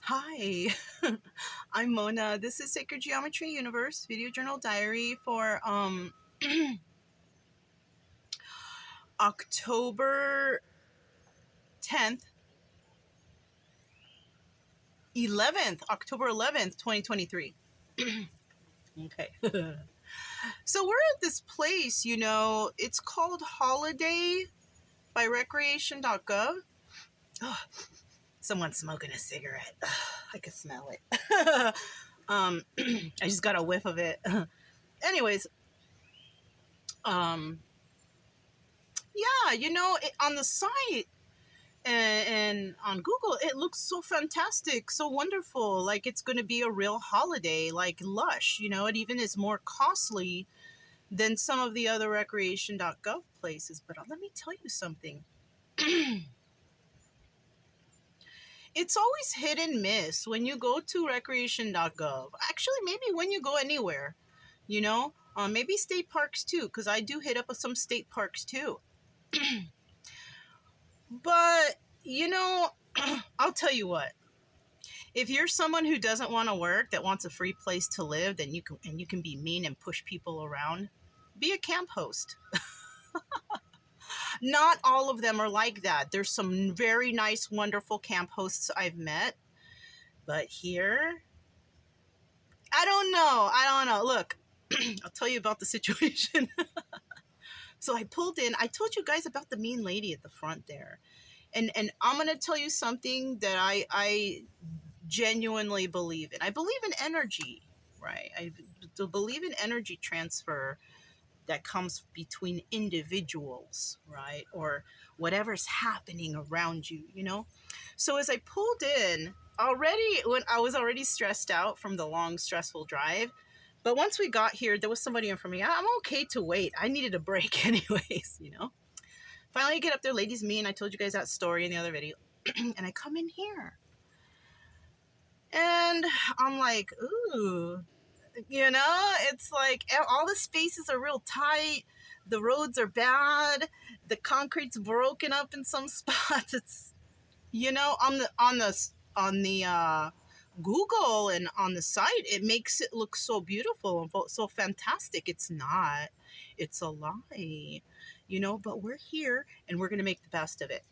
Hi, I'm Mona. This is Sacred Geometry Universe Video Journal Diary for October 10th, October 11th, 2023. Okay. So we're at this place, it's called Holiday by recreation.gov. Oh, someone's smoking a cigarette. I can smell it. I just got a whiff of it. Anyways, um, yeah, on the site and on Google, it looks so fantastic, so wonderful. Like it's going to be a real holiday, like lush. It even is more costly than some of the other recreation.gov places. But let me tell you something. It's always hit and miss when you go to recreation.gov. Actually, maybe when you go anywhere, maybe state parks too, because I do hit up with some state parks too. But, I'll tell you what. If you're someone who doesn't want to work, that wants a free place to live, then you can be mean and push people around. Be a camp host. Not all of them are like that. There's some very nice, wonderful camp hosts I've met. But here, I don't know. Look, I'll tell you about the situation. So I pulled in. I told you guys about the mean lady at the front there. And I'm going to tell you something that I genuinely believe in. I believe in energy, right? I believe in energy transfer that comes between individuals, right? Or whatever's happening around you, So as I pulled in, when I was already stressed out from the long, stressful drive, but once we got here, there was somebody in front of me. I'm okay to wait. I needed a break anyways, Finally, I get up there, ladies mean. I told you guys that story in the other video. And I come in here. And I'm like, ooh, it's like all the spaces are real tight. The roads are bad. The concrete's broken up in some spots. It's, on the Google and on the site, it makes it look so beautiful and so fantastic. It's not. It's a lie, but we're here and we're going to make the best of it.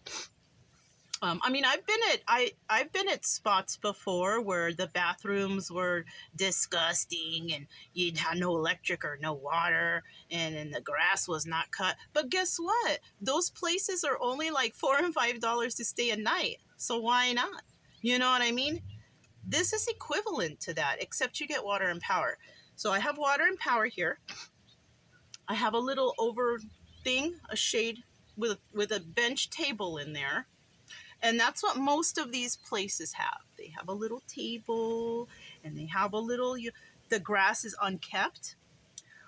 I've been at spots before where the bathrooms were disgusting and you'd have no electric or no water and the grass was not cut. But guess what? Those places are only like $4 and $5 to stay a night. So why not? You know what I mean? This is equivalent to that, except you get water and power. So I have water and power here. I have a little over thing, a shade with a bench table in there. And that's what most of these places have. They have a little table and they have a little, the grass is unkept.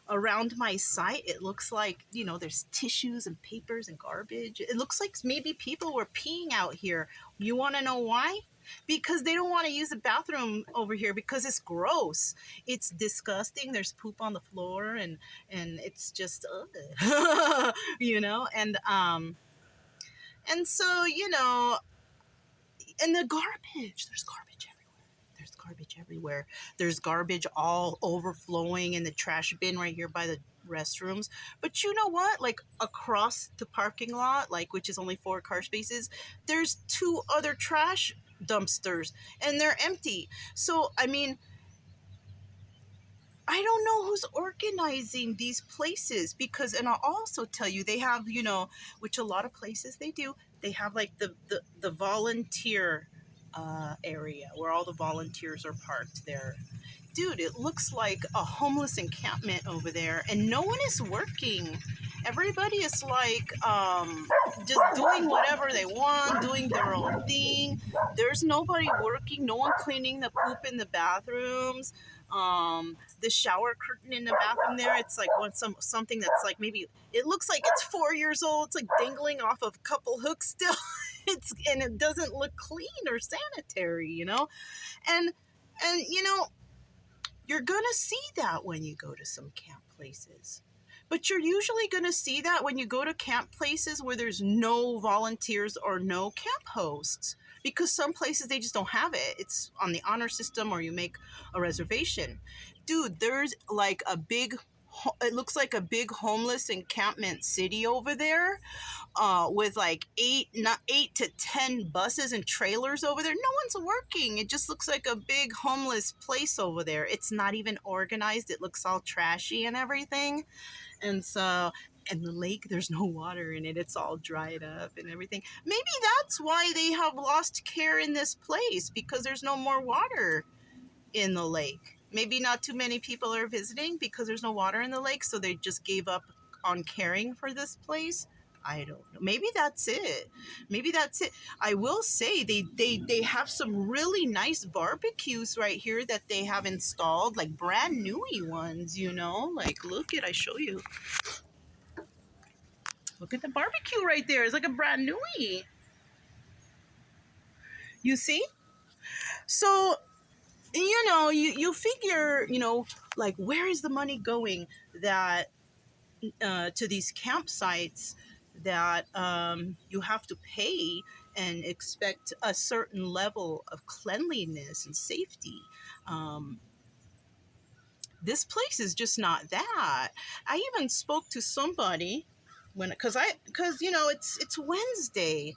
Around my site, it looks like, there's tissues and papers and garbage. It looks like maybe people were peeing out here. You want to know why? Because they don't want to use the bathroom over here because it's gross. It's disgusting. There's poop on the floor and it's just, and so, and the garbage, there's garbage everywhere. There's garbage all overflowing in the trash bin right here by the restrooms. But you know what? Like across the parking lot, which is only 4 car spaces, there's 2 other trash dumpsters and they're empty. So, I don't know who's organizing these places because, and I'll also tell you, they have, which a lot of places they do, they have like the volunteer area where all the volunteers are parked there. Dude, it looks like a homeless encampment over there and no one is working. Everybody is like just doing whatever they want, doing their own thing. There's nobody working, no one cleaning the poop in the bathrooms. The shower curtain in the bathroom there, it's like something that's like maybe it looks like it's 4 years old. It's like dangling off of a couple hooks still. And it doesn't look clean or sanitary, and you're gonna see that when you go to some camp places. But you're usually going to see that when you go to camp places where there's no volunteers or no camp hosts, because some places they just don't have it. It's on the honor system, or you make a reservation. Dude, there's like a big, it looks like a big homeless encampment city over there, with like eight to 10 buses and trailers over there. No one's working. It just looks like a big homeless place over there. It's not even organized. It looks all trashy and everything. And so, and the lake, there's no water in it. It's all dried up and everything. Maybe that's why they have lost care in this place, because there's no more water in the lake. Maybe not too many people are visiting because there's no water in the lake, so they just gave up on caring for this place. I don't know. Maybe that's it. Maybe that's it. I will say they have some really nice barbecues right here that they have installed, like brand newy ones, you know? Like, look at, I show you. Look at the barbecue right there. It's like a brand newy. You see? So, you know, you figure, you know, like, where is the money going that to these campsites that you have to pay and expect a certain level of cleanliness and safety. This place is just not that. I even spoke to somebody because you know, it's Wednesday,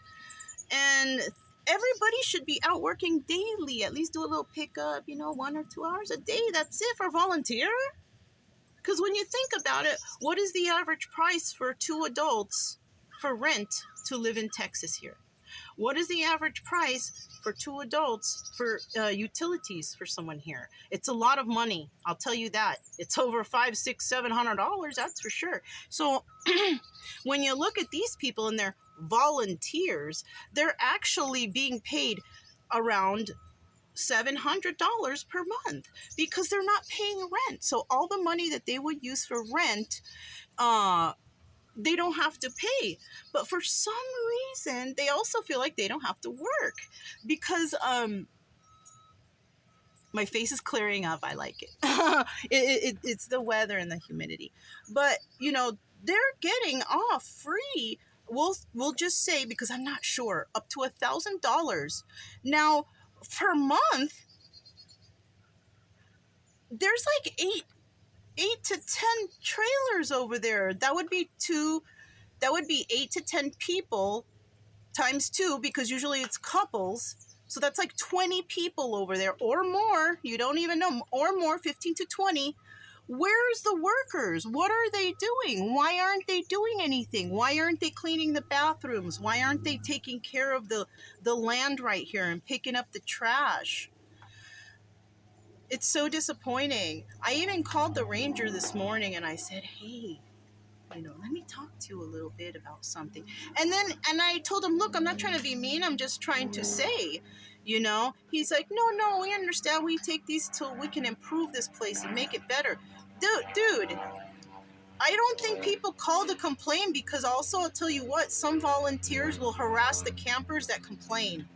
and everybody should be out working daily. At least do a little pickup, you know, 1 or 2 hours a day. That's it for volunteer. Because when you think about it, what is the average price for 2 adults for rent to live in Texas here? What is the average price for 2 adults for utilities for someone here? It's a lot of money. I'll tell you that. It's over $500, $600, $700. That's for sure. So when you look at these people and they're volunteers, they're actually being paid around $700 per month because they're not paying rent. So all the money that they would use for rent, they don't have to pay. But for some reason, they also feel like they don't have to work because my face is clearing up. I like it. It's the weather and the humidity. But, you know, they're getting off free. We'll just say, because I'm not sure, up to $1,000. Now, per month, there's like eight to 10 trailers over there. That would be 8 to 10 people times 2, because usually it's couples. So that's like 20 people over there or more. You don't even know, or more, 15 to 20. Where's the workers? What are they doing? Why aren't they doing anything? Why aren't they cleaning the bathrooms? Why aren't they taking care of the land right here and picking up the trash? It's so disappointing. I even called the ranger this morning and I said, hey, you know, let me talk to you a little bit about something. And I told him, look, I'm not trying to be mean. I'm just trying to say, you know. He's like, no, we understand. We take these till we can improve this place and make it better. Dude, I don't think people call to complain, because also, I'll tell you what, some volunteers will harass the campers that complain.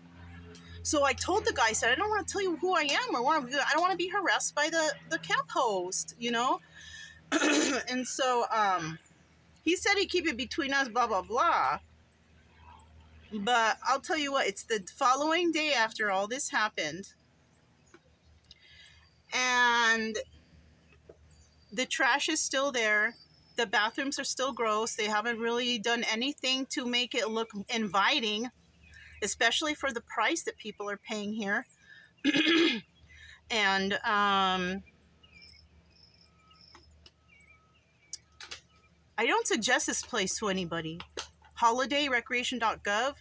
So I told the guy, I said, I don't want to tell you who I am or what I'm doing. I don't want to be harassed by the camp host, you know. And so he said he'd keep it between us, blah, blah, blah. But I'll tell you what, it's the following day after all this happened. And the trash is still there. The bathrooms are still gross. They haven't really done anything to make it look inviting, especially for the price that people are paying here. And I don't suggest this place to anybody. holidayrecreation.gov.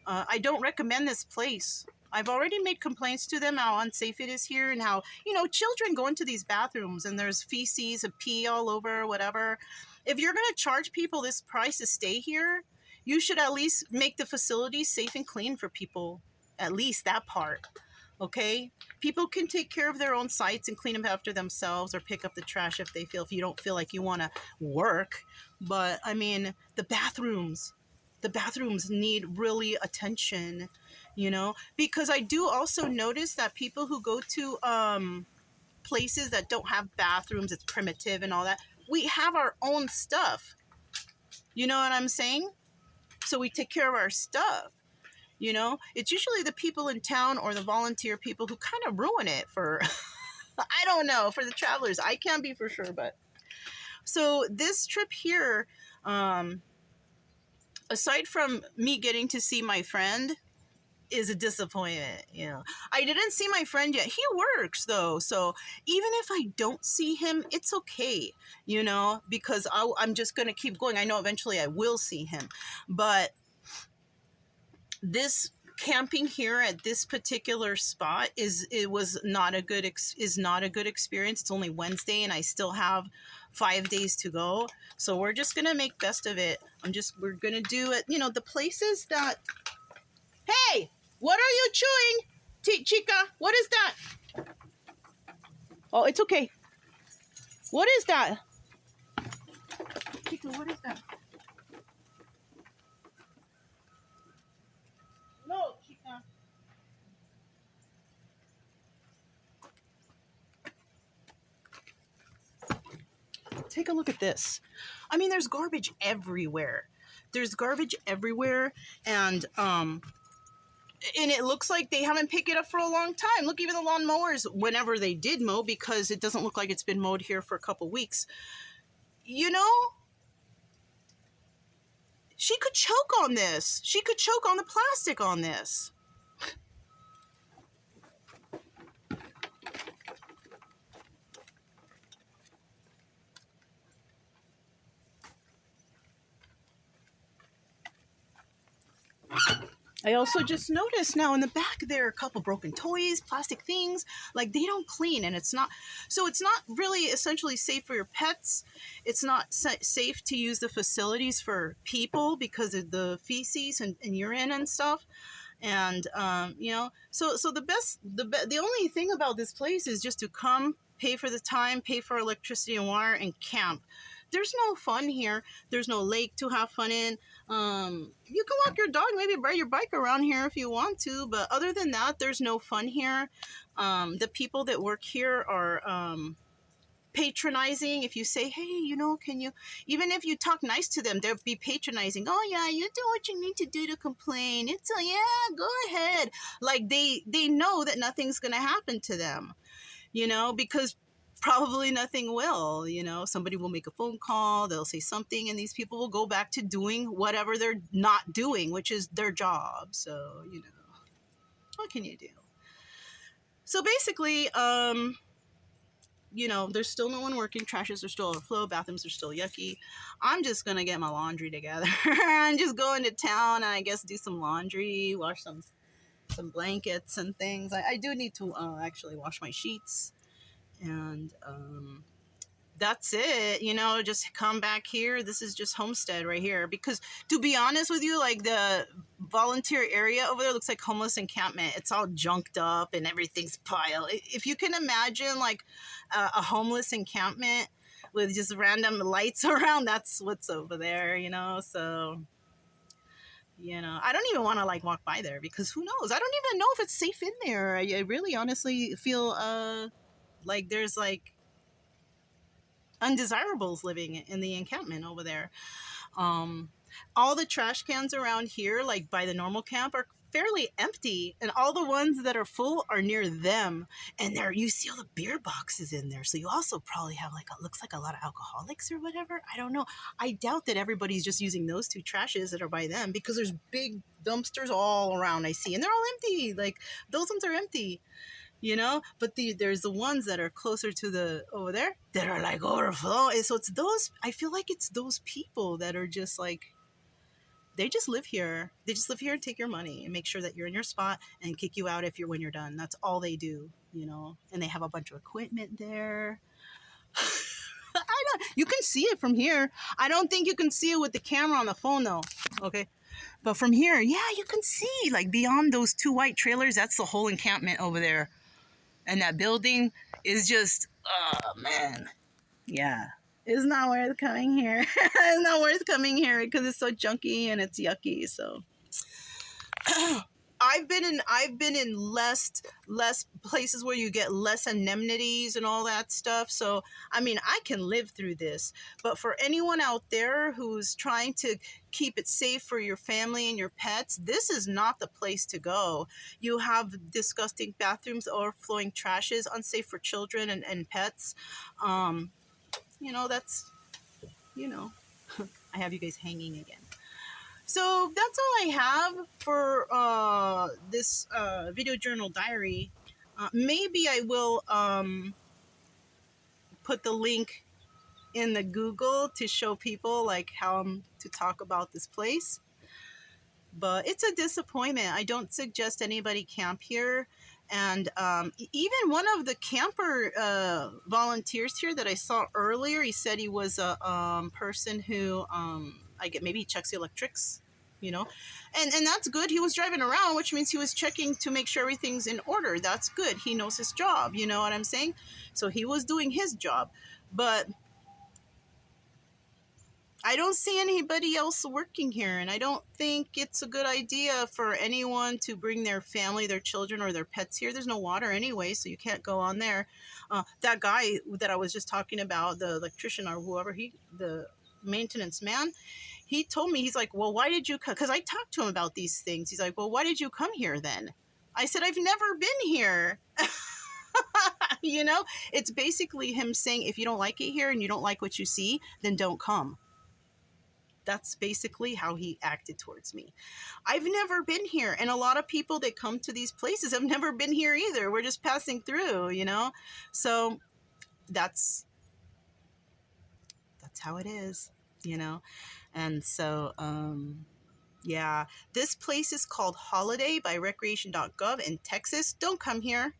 I don't recommend this place. I've already made complaints to them how unsafe it is here, and how, you know, children go into these bathrooms and there's feces and pee all over, whatever. If you're going to charge people this price to stay here, you should at least make the facilities safe and clean for people. At least that part. Okay? People can take care of their own sites and clean them after themselves, or pick up the trash if you don't feel like you want to work. But, I mean, the bathrooms need really attention, you know? Because I do also notice that people who go to places that don't have bathrooms, it's primitive and all that, we have our own stuff. You know what I'm saying? So we take care of our stuff. You know, it's usually the people in town or the volunteer people who kind of ruin it for, I don't know, for the travelers. I can't be for sure, but. So this trip here, aside from me getting to see my friend, is a disappointment. You know, I didn't see my friend yet. He works though, so even if I don't see him, it's okay, you know, because I'm just gonna keep going. I know eventually I will see him, but this camping here at this particular spot is not a good experience. It's only Wednesday and I still have 5 days to go, so we're just gonna make best of it. We're gonna do it, you know, the places that. Hey, what are you chewing, Chica? What is that? Oh, it's okay. What is that? Chica, what is that? No, Chica. Take a look at this. I mean, there's garbage everywhere. There's garbage everywhere, and it looks like they haven't picked it up for a long time. Look, even the lawnmowers, whenever they did mow, because it doesn't look like it's been mowed here for a couple weeks. You know, she could choke on this. She could choke on the plastic on this. I also just noticed now in the back there are a couple broken toys, plastic things, like they don't clean, and it's not really essentially safe for your pets. It's not safe to use the facilities for people because of the feces and urine and stuff. And you know, so the only thing about this place is just to come, pay for the time, pay for electricity and water, and camp. There's no fun here. There's no lake to have fun in. You can walk your dog, maybe ride your bike around here if you want to, but other than that, there's no fun here. The people that work here are patronizing. If you say, hey, you know, can you, even if you talk nice to them, they'll be patronizing. Oh yeah, you do what you need to do to complain. It's yeah, go ahead. Like they know that nothing's gonna happen to them, you know, because probably nothing will. You know, somebody will make a phone call, they'll say something, and these people will go back to doing whatever they're not doing, which is their job. So, you know, what can you do? So basically, you know, there's still no one working. Trashes are still overflow. Bathrooms are still yucky. I'm just gonna get my laundry together. I'm just going to town and I guess do some laundry, wash some blankets and things. I do need to actually wash my sheets. And that's it, you know, just come back here. This is just homestead right here, because to be honest with you, like the volunteer area over there looks like homeless encampment. It's all junked up and everything's piled. If you can imagine like a homeless encampment with just random lights around, that's what's over there, you know. So, you know, I don't even want to like walk by there because who knows, I don't even know if it's safe in there. I really honestly feel like there's like undesirables living in the encampment over there. All the trash cans around here, like by the normal camp, are fairly empty, and all the ones that are full are near them. And there you see all the beer boxes in there, so you also probably have like looks like a lot of alcoholics or whatever. I don't know. I doubt that everybody's just using those two trashes that are by them, because there's big dumpsters all around I see, and they're all empty. Like those ones are empty, you know. But there's the ones that are closer to the over there that are like overflowing. So it's those, I feel like it's those people that are just like, they just live here. They just live here and take your money and make sure that you're in your spot and kick you out when you're done. That's all they do, you know. And they have a bunch of equipment there. You can see it from here. I don't think you can see it with the camera on the phone though. Okay. But from here, yeah, you can see like beyond those two white trailers. That's the whole encampment over there. And that building is just, oh man, yeah. It's not worth coming here. It's not worth coming here because it's so junky and it's yucky. So I've been in less places where you get less amenities and all that stuff. So I mean, I can live through this. But for anyone out there who's trying to keep it safe for your family and your pets, this is not the place to go. You have disgusting bathrooms, overflowing trashes, unsafe for children and pets. Um, that's you know, I have you guys hanging again. So that's all I have for this video journal diary. Maybe I will put the link in the Google to show people like how to talk about this place. But it's a disappointment. I don't suggest anybody camp here. And even one of the camper volunteers here that I saw earlier, he said he was a person who I get maybe he checks the electrics, and that's good. He was driving around, which means he was checking to make sure everything's in order. That's good. He knows his job. You know what I'm saying? So he was doing his job, but I don't see anybody else working here, and I don't think it's a good idea for anyone to bring their family, their children, or their pets here. There's no water anyway, so you can't go on there. That guy that I was just talking about, the electrician or whoever, the maintenance man, he told me, he's like, well, why did you come? Because I talked to him about these things. He's like, well, why did you come here then? I said, I've never been here. It's basically him saying, if you don't like it here and you don't like what you see, then don't come. That's basically how he acted towards me. I've never been here. And a lot of people that come to these places have never been here either. We're just passing through, So that's how it is, And so, yeah, this place is called Holiday by recreation.gov in Texas. Don't come here.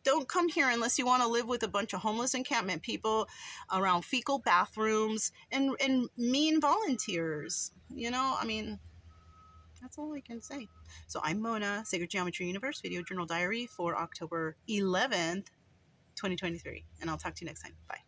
Don't come here unless you want to live with a bunch of homeless encampment people around fecal bathrooms and mean volunteers. I mean, that's all I can say. So I'm Mona, Sacred Geometry Universe Video Journal Diary for October 11th, 2023. And I'll talk to you next time. Bye.